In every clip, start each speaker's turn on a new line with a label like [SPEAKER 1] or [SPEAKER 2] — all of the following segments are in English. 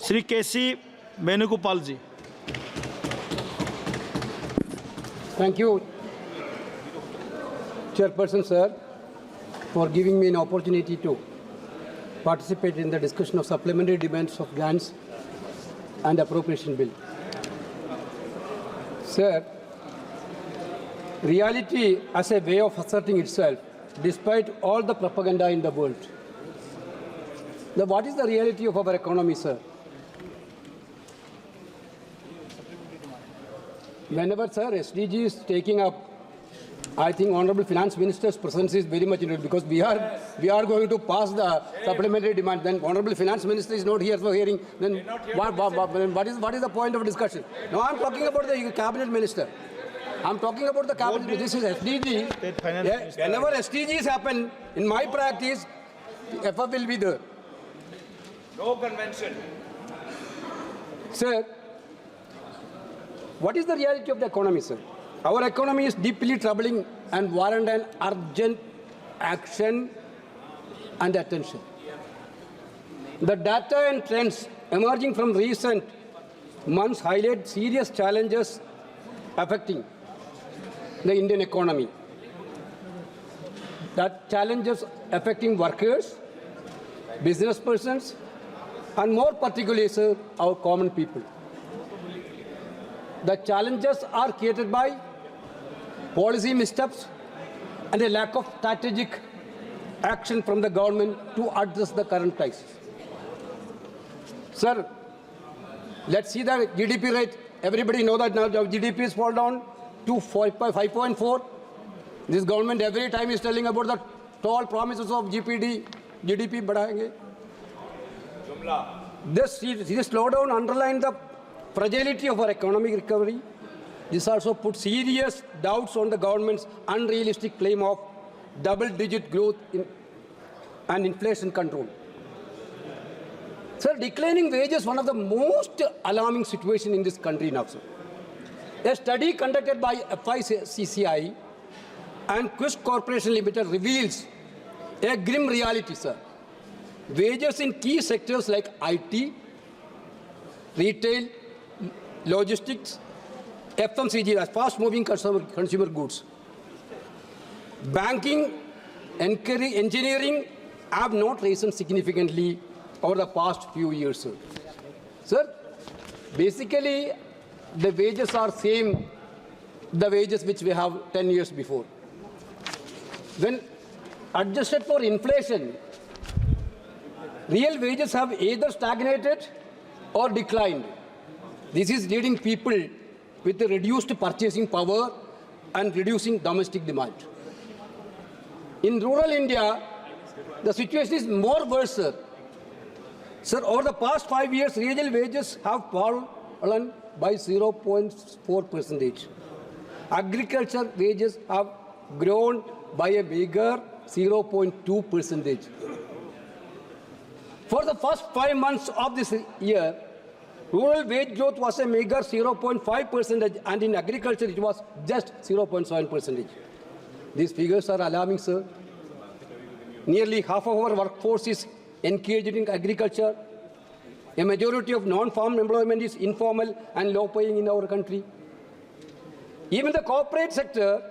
[SPEAKER 1] Shri KC Venugopal ji.
[SPEAKER 2] Thank you, chairperson sir, for giving me an opportunity to participate in the discussion of supplementary demands of grants and appropriation bill. Sir, reality as a way of asserting itself despite all the propaganda in the world. What is the reality of our economy, sir? Whenever, sir, SDG is taking up, I think Honorable Finance Minister's presence is very much needed because we are going to pass the supplementary demand. Then Honorable Finance Minister is not here for hearing. Then what is the point of discussion? No, I'm talking about the Cabinet Minister. I'm talking about the Cabinet. This is SDG. Whenever SDGs happen, in my practice, FF will be there.
[SPEAKER 3] No convention.
[SPEAKER 2] Sir, what is the reality of the economy, sir? Our economy is deeply troubling and warrant an urgent action and attention. The data and trends emerging from recent months highlight serious challenges affecting the Indian economy. That challenges affecting workers, business persons, and more particularly, sir, our common people. The challenges are created by policy missteps and a lack of strategic action from the government to address the current crisis. Sir, let's see the GDP rate. Everybody knows that now GDP is fall down to 5.4. This government every time is telling about the tall promises of GDP बढ़ाएंगे. This slowdown underlines the fragility of our economic recovery. This also puts serious doubts on the government's unrealistic claim of double-digit growth and inflation control. Sir, declining wages is one of the most alarming situations in this country now, sir. A study conducted by FICCI and Quest Corporation Limited reveals a grim reality, sir. Wages in key sectors like IT, retail, logistics, FMCG, that's fast-moving consumer goods, banking, engineering have not risen significantly over the past few years, sir. Sir, basically, the wages are same, the wages which we have 10 years before. When adjusted for inflation, real wages have either stagnated or declined. This is leading people with a reduced purchasing power and reducing domestic demand. In rural India, the situation is more worse, sir. Sir, over the past 5 years, real wages have fallen by 0.4%. Agriculture wages have grown by a bigger 0.2%. For the first 5 months of this year, rural wage growth was a meager 0.5% and in agriculture it was just 0.7%. These figures are alarming, sir. Nearly half of our workforce is engaged in agriculture. A majority of non-farm employment is informal and low-paying in our country. Even the corporate sector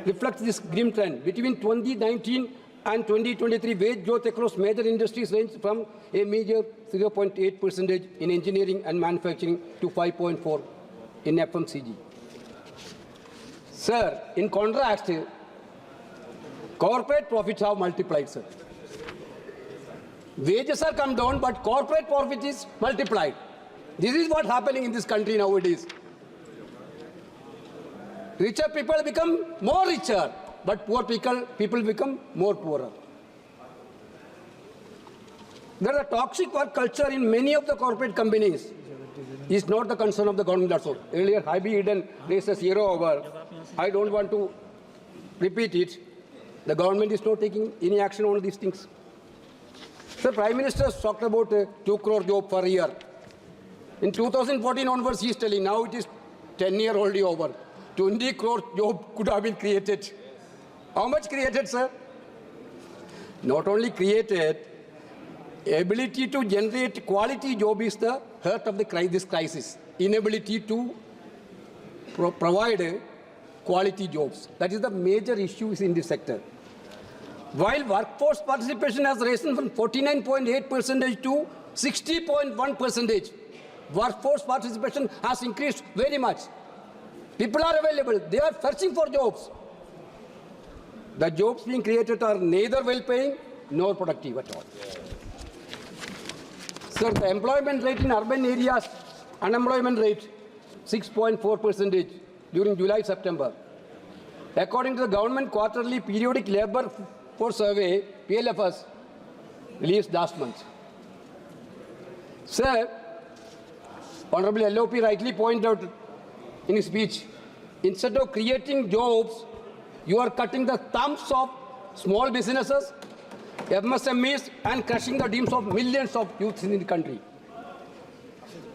[SPEAKER 2] reflects this grim trend. Between 2019 and 2023, wage growth across major industries ranged from a major 0.8% in engineering and manufacturing to 5.4% in FMCG. Sir, in contrast, corporate profits have multiplied, sir. Wages are come down, but corporate profit is multiplied. This is what's happening in this country nowadays. Richer people become more richer, but poor people become more poorer. There is a toxic work culture in many of the corporate companies. Is not the concern of the government also. Earlier, Hybrid Eden raised a zero over. I don't want to repeat it. The government is not taking any action on these things. The Prime Minister talked about 2 crore job per year. In 2014 onwards, he is telling now it is 10 years already over. 20 crore job could have been created. How much created, sir? Not only created, ability to generate quality job is the heart of this crisis. Inability to provide quality jobs. That is the major issue in this sector. While workforce participation has risen from 49.8% to 60.1%, workforce participation has increased very much. People are available. They are searching for jobs. The jobs being created are neither well-paying nor productive at all. Sir, the employment rate in urban areas, unemployment rate 6.4% during July-September. According to the government quarterly periodic labor force survey, PLFS, released last month. Sir, Honorable LOP rightly pointed out in his speech, instead of creating jobs, you are cutting the thumbs of small businesses, MSMEs, and crushing the dreams of millions of youths in the country.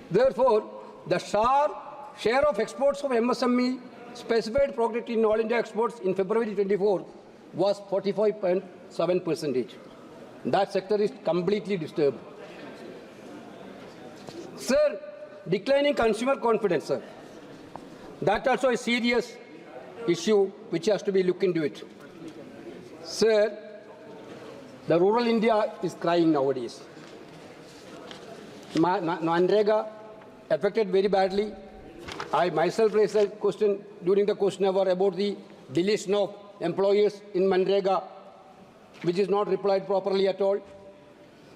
[SPEAKER 2] Therefore, the share of exports of MSME specified product in all India exports in February 24 was 45.7%. That sector is completely disturbed. Sir, declining consumer confidence, sir. That also a serious issue which has to be looked into it. Sir, the rural India is crying nowadays. Manrega affected very badly. I myself raised a question during the question hour about the deletion of employers in Manrega, which is not replied properly at all.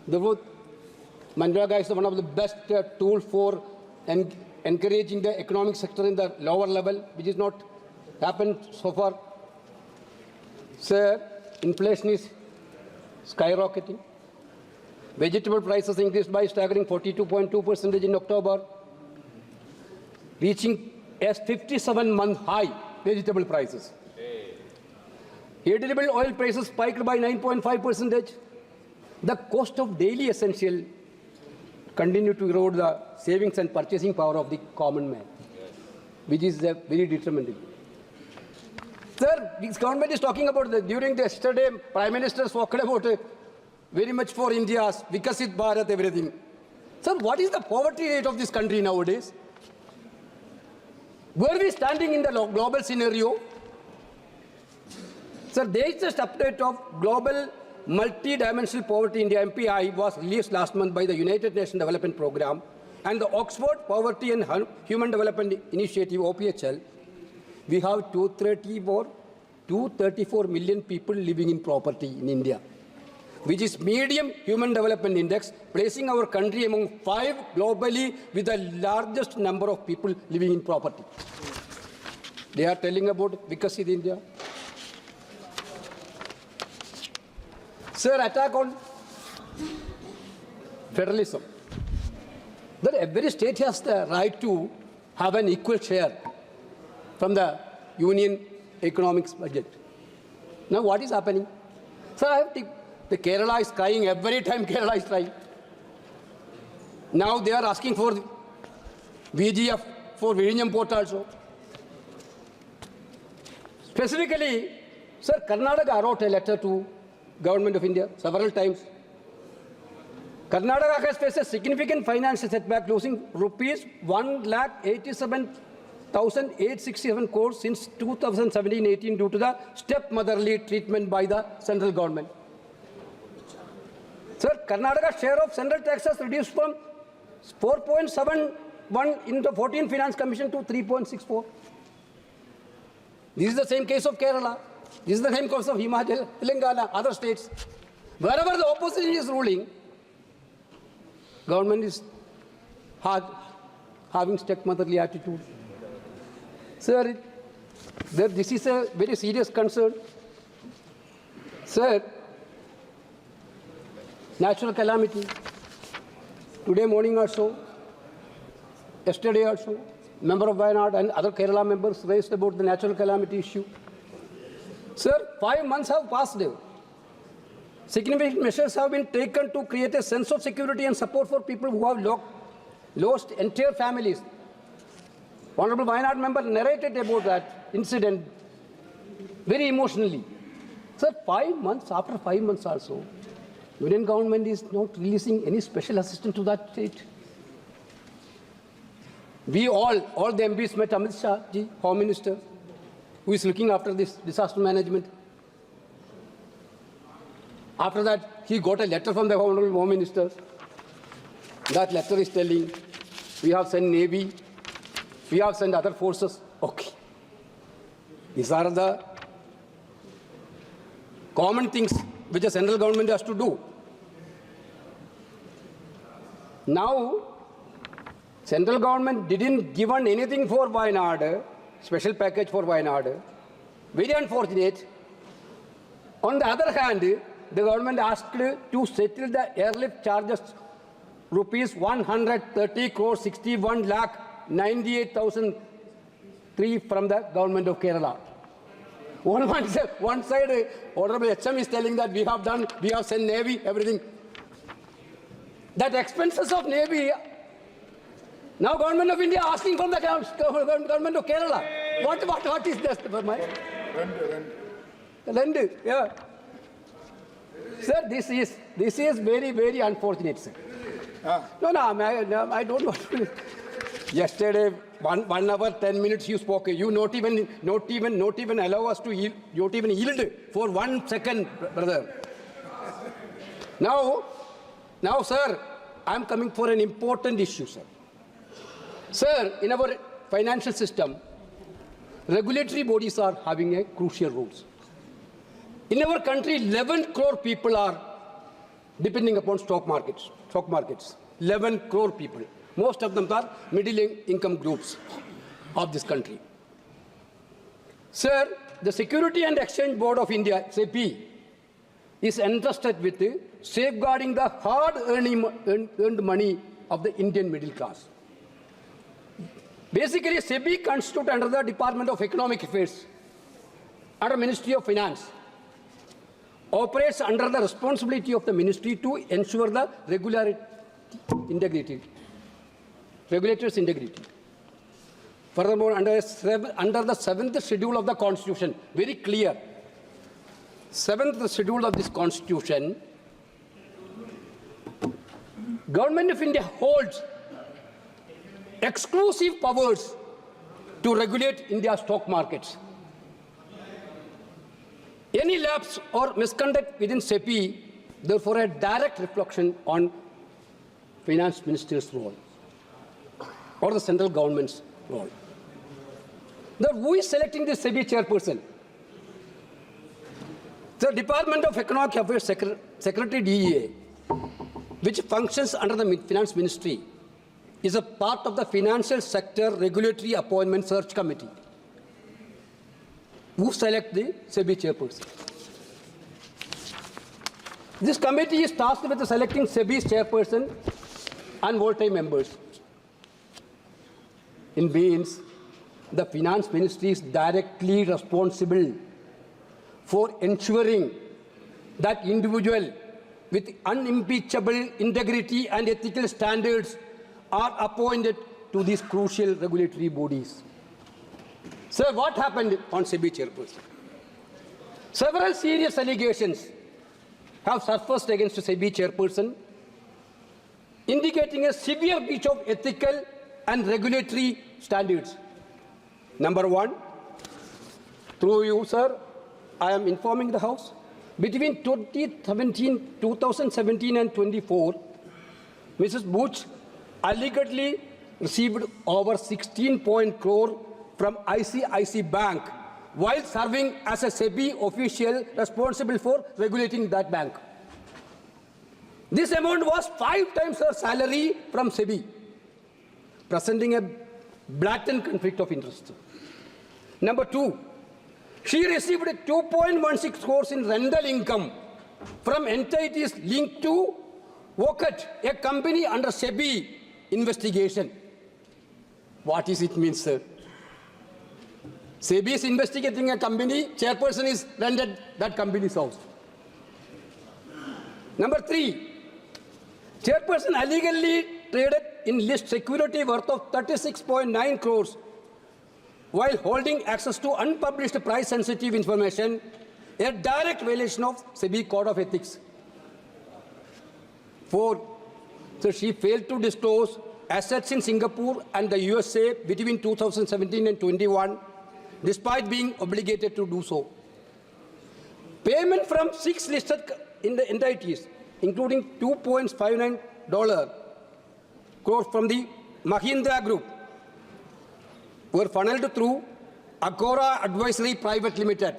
[SPEAKER 2] Therefore, Manrega is one of the best tools for encouraging the economic sector in the lower level, which is not happened so far. Sir, inflation is skyrocketing. Vegetable prices increased by staggering 42.2% in October, reaching a 57-month high vegetable prices. Edible oil prices spiked by 9.5%. The cost of daily essential continued to erode the savings and purchasing power of the common man, which is very detrimental. Sir, this government is talking about during the yesterday, Prime Minister spoke about very much for India's Vikasit Bharat, everything. Sir, what is the poverty rate of this country nowadays? Where are we standing in the global scenario? Sir, there is just update of global multi-dimensional poverty in India, MPI, was released last month by the United Nations Development Programme and the Oxford Poverty and Human Development Initiative, OPHL. We have 234 million people living in poverty in India, which is medium human development index, placing our country among 5 globally with the largest number of people living in poverty. They are telling about Vikasit India. Sir, attack on federalism. That every state has the right to have an equal share from the union economics budget. Now what is happening? Sir, I have the Kerala is crying every time Kerala is crying. Now they are asking for VGF for Vizhinjam port also. Specifically, sir, Karnataka wrote a letter to Government of India several times. Karnataka has faced a significant financial setback, losing rupees 1,87,867 crores since 2017-18 due to the stepmotherly treatment by the central government. Sir, Karnataka's share of central taxes reduced from 4.71 in the 14th Finance Commission to 3.64. This is the same case of Kerala. This is the same case of Himachal, Telangana, other states. Wherever the opposition is ruling, government is having stepmotherly attitude. Sir, this is a very serious concern. Sir, natural calamity. Today morning also, yesterday also, member of Wayanad and other Kerala members raised about the natural calamity issue. Sir, 5 months have passed. Significant measures have been taken to create a sense of security and support for people who have lost entire families. Honorable Wayanad member narrated about that incident very emotionally. Sir, 5 months, after 5 months also, Union government is not releasing any special assistance to that state. We all the MPs met Amit Shah, ji, Home Minister, who is looking after this disaster management. After that, he got a letter from the Honorable Home Minister. That letter is telling, we have sent Navy, we have sent other forces. Okay. These are the common things which the central government has to do. Now, central government didn't give anything for Wayanad, special package for Wayanad. Very unfortunate. On the other hand, the government asked to settle the airlift charges rupees 130 crore 61 lakh 98,003 from the government of Kerala. One side, Honorable HM is telling that we have sent Navy, everything. That expenses of Navy, now Government of India asking from the Government of Kerala. What is this? Rent, yeah. Sir, this is very, very unfortunate, sir. No, I don't want to. Yesterday, 1 hour, 10 minutes you spoke. You not even allow us to yield, not even yield for 1 second, brother. Now, sir, I am coming for an important issue, sir. Sir, in our financial system, regulatory bodies are having a crucial role. In our country, 11 crore people are depending upon stock markets. 11 crore people. Most of them are middle income groups of this country. Sir, the Security and Exchange Board of India, SEBI, is entrusted with safeguarding the hard-earned money of the Indian middle class. Basically, SEBI constitutes under the Department of Economic Affairs, under Ministry of Finance, operates under the responsibility of the ministry to ensure the regulatory integrity. Furthermore, under the 7th schedule of the Constitution, very clear, 7th schedule of this Constitution, Government of India holds exclusive powers to regulate India's stock markets. Any lapse or misconduct within SEBI, therefore, a direct reflection on Finance Minister's role or the central government's role. Who is selecting the SEBI chairperson? The Department of Economic Affairs Secretary DEA, which functions under the Finance Ministry, is a part of the Financial Sector Regulatory Appointment Search Committee. Who select the SEBI chairperson? This committee is tasked with selecting SEBI's chairperson and volatile members. It means the Finance Ministry is directly responsible for ensuring that individual with unimpeachable integrity and ethical standards are appointed to these crucial regulatory bodies. Sir, what happened on SEBI chairperson? Several serious allegations have surfaced against the SEBI chairperson, indicating a severe breach of ethical and regulatory standards. Number one, through you, sir, I am informing the House, between 2017 and 24, Mrs. Buch allegedly received over 16 crore from ICICI Bank while serving as a SEBI official responsible for regulating that bank. This amount was 5 times her salary from SEBI, presenting a blatant conflict of interest. Number two, she received 2.16 crores in rental income from entities linked to Wocket, a company under SEBI investigation. What does it mean, sir? SEBI is investigating a company, chairperson is rented that company's house. Number three, chairperson illegally traded in list security worth of 36.9 crores while holding access to unpublished price-sensitive information, a direct violation of SEBI Code of Ethics. 4. So she failed to disclose assets in Singapore and the USA between 2017 and 21, despite being obligated to do so. Payment from 6 listed entities, including $2.59 crores from the Mahindra Group, were funneled through Agora Advisory Private Limited,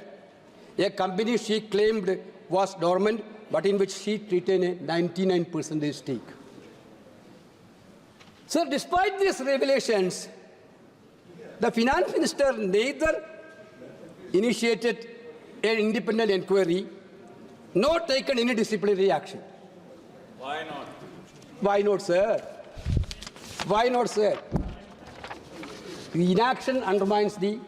[SPEAKER 2] a company she claimed was dormant, but in which she retained a 99% stake. So despite these revelations, the finance minister neither initiated an independent inquiry nor taken any disciplinary action.
[SPEAKER 3] Why not?
[SPEAKER 2] Why not, sir? Why not, sir? The inaction undermines the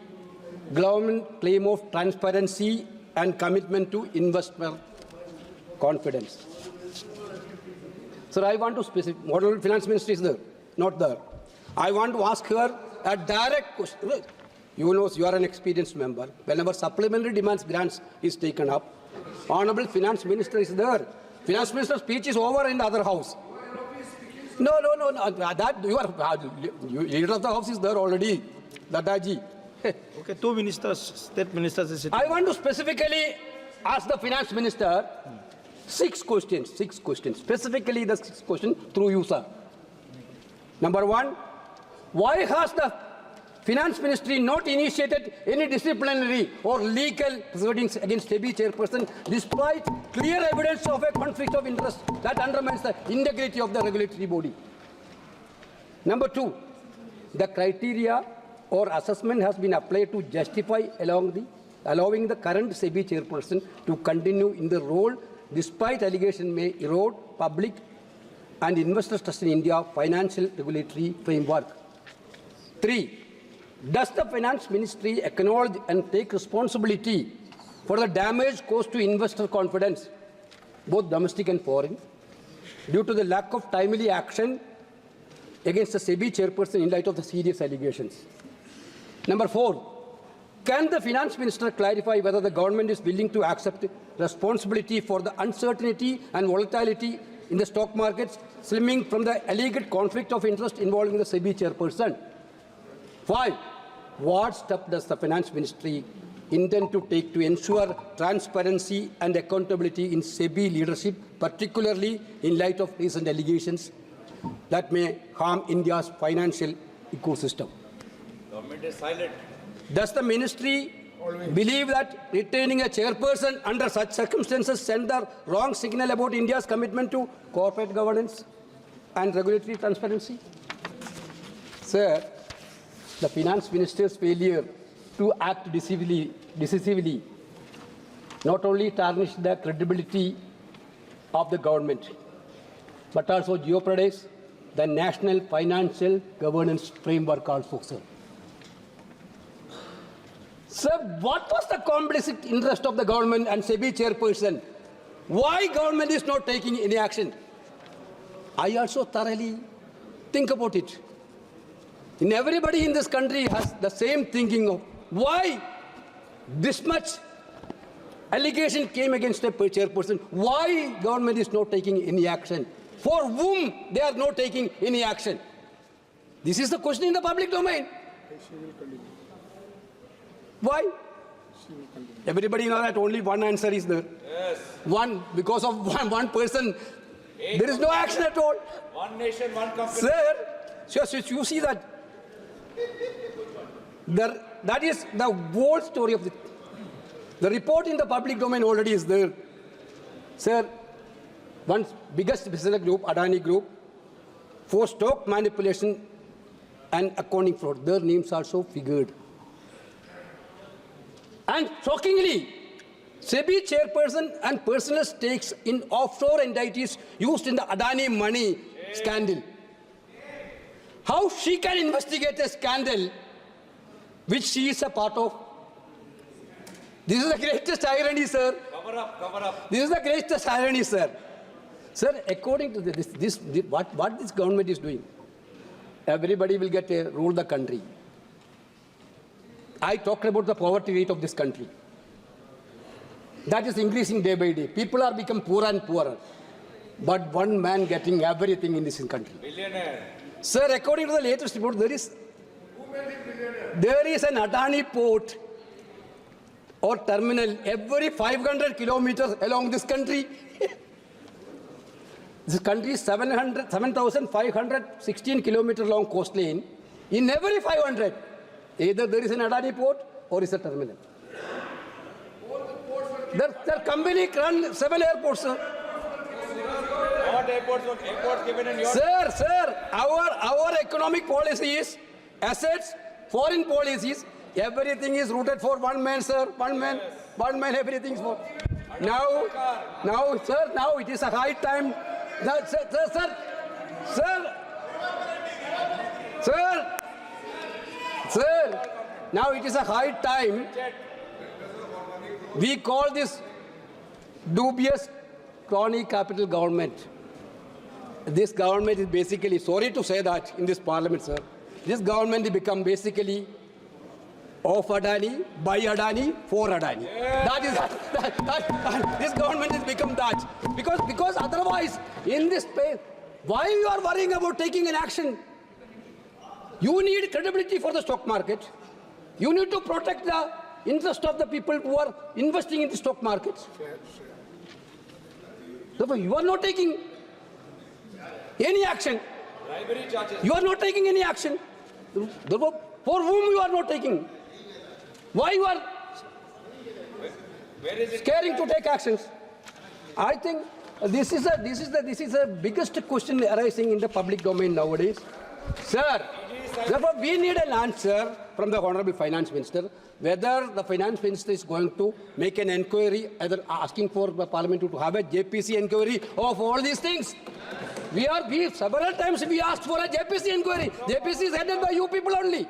[SPEAKER 2] government claim of transparency and commitment to investor confidence. Sir, I want to specify, Honorable Finance Minister is there, not there. I want to ask her a direct question. You know, you are an experienced member. Whenever supplementary demands grants is taken up, Honorable Finance Minister is there. Finance Minister's speech is over in the other house. No. That you are leader of the house is there already. Dadaji.
[SPEAKER 1] Okay, 2 ministers, state ministers is sitting.
[SPEAKER 2] I want to specifically ask the Finance Minister 6 questions. Specifically the 6 questions through you, sir. Number 1, why has the Finance Ministry not initiated any disciplinary or legal proceedings against SEBI chairperson despite clear evidence of a conflict of interest that undermines the integrity of the regulatory body? Number 2, the criteria or assessment has been applied to justify allowing the current SEBI chairperson to continue in the role despite allegation may erode public and investors' trust in India financial regulatory framework. 3, does the Finance Ministry acknowledge and take responsibility for the damage caused to investor confidence, both domestic and foreign, due to the lack of timely action against the SEBI chairperson in light of the serious allegations? Number 4, can the Finance Minister clarify whether the government is willing to accept responsibility for the uncertainty and volatility in the stock markets stemming from the alleged conflict of interest involving the SEBI chairperson? 5, what step does the Finance Ministry intend to take to ensure transparency and accountability in SEBI leadership, particularly in light of recent allegations that may harm India's financial ecosystem?
[SPEAKER 3] Government is silent.
[SPEAKER 2] Does the ministry believe that retaining a chairperson under such circumstances send the wrong signal about India's commitment to corporate governance and regulatory transparency? Sir, the Finance Minister's failure to act decisively not only tarnished the credibility of the government, but also jeopardized the national financial governance framework also, sir. Sir, what was the complicit interest of the government and SEBI chairperson? Why government is not taking any action? I also thoroughly think about it. And everybody in this country has the same thinking of why this much allegation came against a chairperson. Why government is not taking any action? For whom they are not taking any action? This is the question in the public domain. Why? Everybody knows that only one answer is there.
[SPEAKER 3] Yes.
[SPEAKER 2] One, because of one person, there is no action at all.
[SPEAKER 3] One nation, one company.
[SPEAKER 2] Sir, you see that that is the whole story of the report in the public domain already is there. Sir, one biggest business group, Adani Group, for stock manipulation and accounting fraud, their names also figured. And shockingly, SEBI chairperson and personal stakes in offshore entities used in the Adani money scandal. How she can investigate a scandal which she is a part of? This is the greatest irony, sir.
[SPEAKER 3] Cover up.
[SPEAKER 2] This is the greatest irony, sir. Sir, according to what this government is doing, everybody will get a rule the country. I talked about the poverty rate of this country. That is increasing day by day. People are becoming poorer and poorer. but one man getting everything in this country.
[SPEAKER 3] Billionaire.
[SPEAKER 2] Sir, according to the latest report, there is an Adani port or terminal every 500 kilometers along this country. This country is 7,516 kilometers long coastline. In every 500, either there is an Adani port or is a terminal. The company runs 7 airports, sir.
[SPEAKER 3] What airports given in your...
[SPEAKER 2] Sir, our economic policy is assets, foreign policies, everything is rooted for one man, sir. One man, everything is for. Now it is a high time. Sir, now it is a high time. We call this dubious crony capital government. This government is basically, sorry to say that in this parliament, sir, this government has become basically of Adani, by Adani, for Adani. Yeah. This government has become that. Because otherwise, in this space, why you are worrying about taking an action? You need credibility for the stock market. You need to protect the interest of the people who are investing in the stock markets. Therefore, you are not taking any action. You are not taking any action. Therefore, for whom you are not taking? Why you are scaring to take actions? I think this is the biggest question arising in the public domain nowadays. Sir, therefore we need an answer from the Honorable Finance Minister whether the Finance Minister is going to make an inquiry, either asking for the Parliament to have a JPC inquiry of all these things. We several times we asked for a JPC inquiry. JPC is headed by you people only.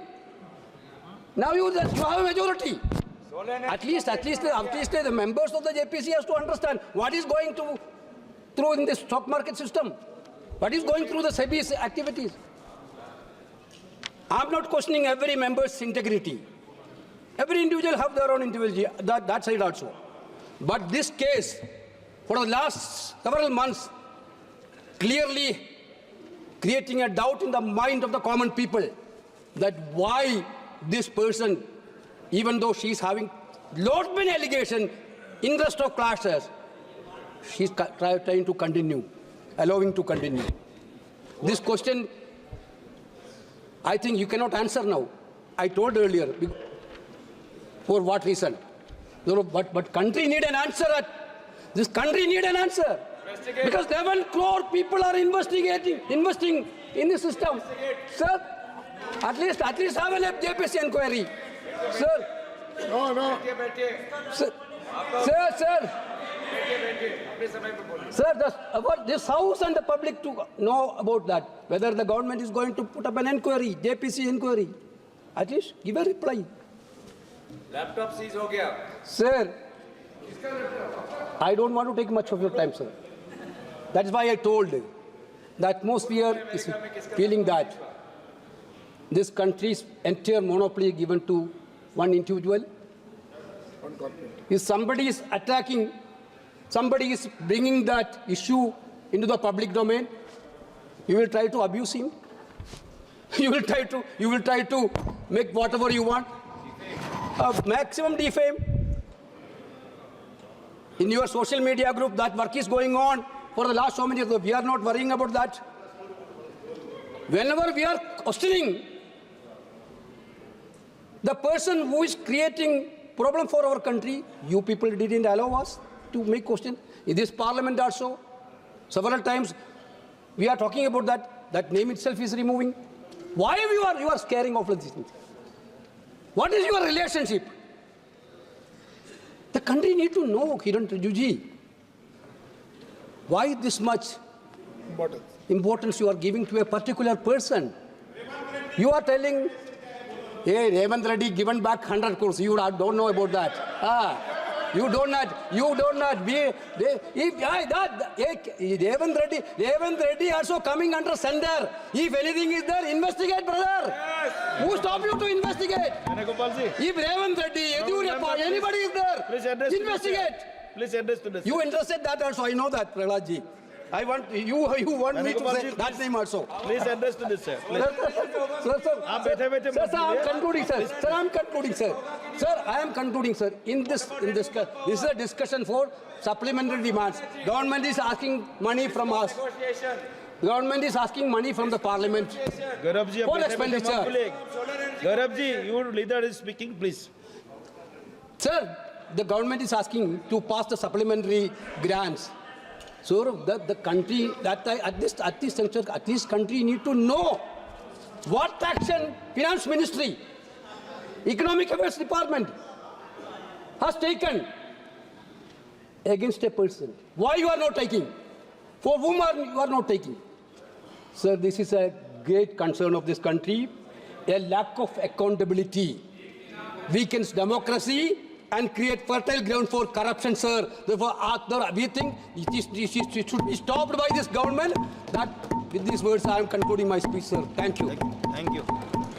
[SPEAKER 2] Now you have a majority. At least the members of the JPC has to understand what is going through in the stock market system. What is going through the SEBI's activities. I am not questioning every member's integrity. Every individual have their own individuality, that side also. But this case, for the last several months, clearly creating a doubt in the mind of the common people that why this person, even though she's having lot many allegations, interest of classes, she's trying to continue, allowing to continue. This question, I think you cannot answer now. I told earlier, for what reason? But country need an answer. This country need an answer. Because 11 crore people are investing in the system. Sir, at least have a JPC inquiry. Sir. No. Sir, this house and the public to know about that. Whether the government is going to put up an inquiry, JPC inquiry. At least give a reply.
[SPEAKER 3] Laptop seize ho gaya.
[SPEAKER 2] Sir, I don't want to take much of your time, sir. That is why I told the atmosphere is feeling that this country's entire monopoly given to one individual. If somebody is attacking, somebody is bringing that issue into the public domain, you will try to abuse him. You will try to make whatever you want. Maximum defame. In your social media group, that work is going on for the last so many years. We are not worrying about that. Whenever we are questioning the person who is creating problem for our country, you people didn't allow us to make question. In this parliament also, several times we are talking about that name itself is removing. Why you are scaring of these things? What is your relationship? The country need to know, Kiran Rijuji, why this much importance you are giving to a particular person. You are telling, hey, Revant Reddy given back 100 crores. You don't know about that. You don't not. Revant Reddy also coming under center. If anything is there, investigate, brother. Yes. Who stopped you to investigate? If Revant Reddy, anybody is there,
[SPEAKER 1] please address
[SPEAKER 2] investigate.
[SPEAKER 1] Please address to this.
[SPEAKER 2] You interested that also, I know that, Prahladji. I want you want me to say
[SPEAKER 1] Venugopal ji,
[SPEAKER 2] that name also.
[SPEAKER 1] Please address to this, sir. Please.
[SPEAKER 2] Sir,
[SPEAKER 1] आप बैठे-बैठे
[SPEAKER 2] sir,
[SPEAKER 1] मत
[SPEAKER 2] I am
[SPEAKER 1] बोलिए.
[SPEAKER 2] concluding, sir. Sir, I am concluding, sir. Sir, I am concluding, sir. This is a discussion for supplementary demands. Government is asking money from us. Government is asking money from the parliament
[SPEAKER 1] Gaurav ji, आप
[SPEAKER 2] for
[SPEAKER 1] बैठे-बैठे मत
[SPEAKER 2] expenditure.
[SPEAKER 1] बोलिए. Gaurav ji, your leader is speaking, please.
[SPEAKER 2] Sir, the government is asking to pass the supplementary grants. So the country at this juncture, at this country need to know what action Finance Ministry, Economic Affairs Department has taken against a person. Why you are not taking? For whom you are not taking? Sir, this is a great concern of this country. A lack of accountability weakens democracy and create fertile ground for corruption, sir. Therefore, we think it should be stopped by this government. That with these words, I am concluding my speech, sir. Thank you.
[SPEAKER 1] Thank you.